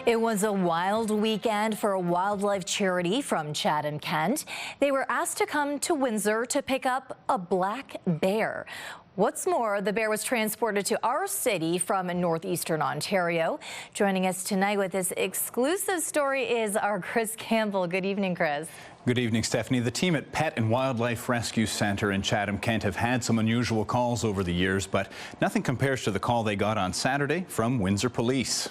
It was a wild weekend for a wildlife charity from Chatham-Kent. They were asked to come to Windsor to pick up a black bear. What's more, the bear was transported to our city from northeastern Ontario. Joining us tonight with this exclusive story is our Chris Campbell. Good evening, Chris. Good evening, Stephanie. The team at Pet and Wildlife Rescue Centre in Chatham-Kent have had some unusual calls over the years, but nothing compares to the call they got on Saturday from Windsor Police.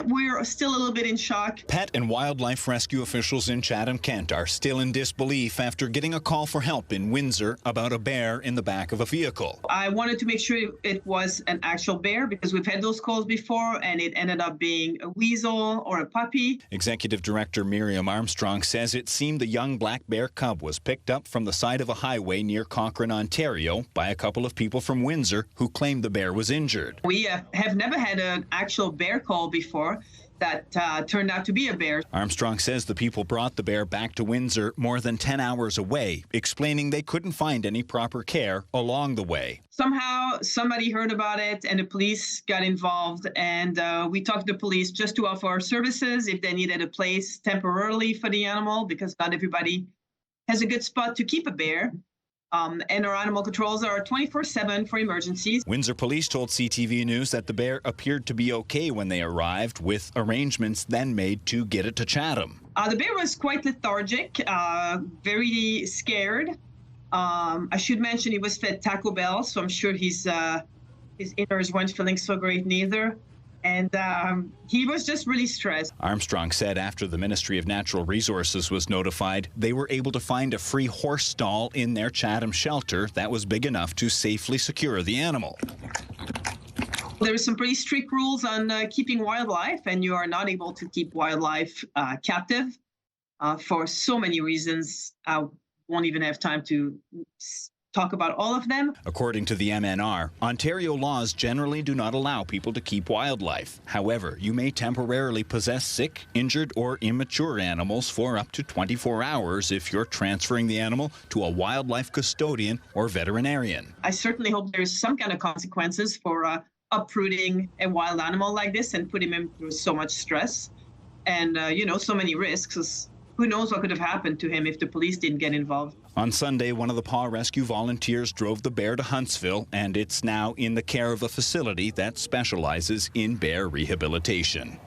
We're still a little bit in shock. Pet and wildlife rescue officials in Chatham-Kent are still in disbelief after getting a call for help in Windsor about a bear in the back of a vehicle. I wanted to make sure it was an actual bear because we've had those calls before and it ended up being a weasel or a puppy. Executive Director Miriam Armstrong says it seemed the young black bear cub was picked up from the side of a highway near Cochrane, Ontario by a couple of people from Windsor who claimed the bear was injured. We have never had an actual bear call before that turned out to be a bear. Armstrong says the people brought the bear back to Windsor more than 10 hours away, explaining they couldn't find any proper care along the way. Somehow somebody heard about it and the police got involved, and we talked to the police just to offer our services if they needed a place temporarily for the animal, because not everybody has a good spot to keep a bear. And our animal controls are 24/7 for emergencies. Windsor Police told CTV News that the bear appeared to be okay when they arrived, with arrangements then made to get it to Chatham. The bear was quite lethargic, very scared. I should mention he was fed Taco Bell, so I'm sure his innards weren't feeling so great neither. And he was just really stressed. Armstrong said after the Ministry of Natural Resources was notified, they were able to find a free horse stall in their Chatham shelter that was big enough to safely secure the animal. There are some pretty strict rules on keeping wildlife, and you are not able to keep wildlife captive for so many reasons. I won't even have time to talk about all of them. According to the MNR, Ontario laws generally do not allow people to keep wildlife. However, you may temporarily possess sick, injured, or immature animals for up to 24 hours if you're transferring the animal to a wildlife custodian or veterinarian. I certainly hope there's some kind of consequences for uprooting a wild animal like this and putting him through so much stress and, so many risks. Who knows what could have happened to him if the police didn't get involved. On Sunday, one of the PAWR rescue volunteers drove the bear to Huntsville, and it's now in the care of a facility that specializes in bear rehabilitation.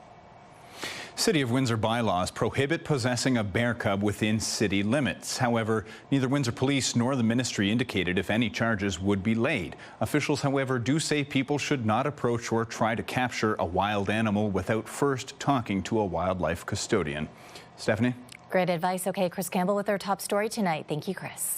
City of Windsor bylaws prohibit possessing a bear cub within city limits. However, neither Windsor Police nor the ministry indicated if any charges would be laid. Officials, however, do say people should not approach or try to capture a wild animal without first talking to a wildlife custodian. Stephanie? Great advice. Okay, Chris Campbell with our top story tonight. Thank you, Chris.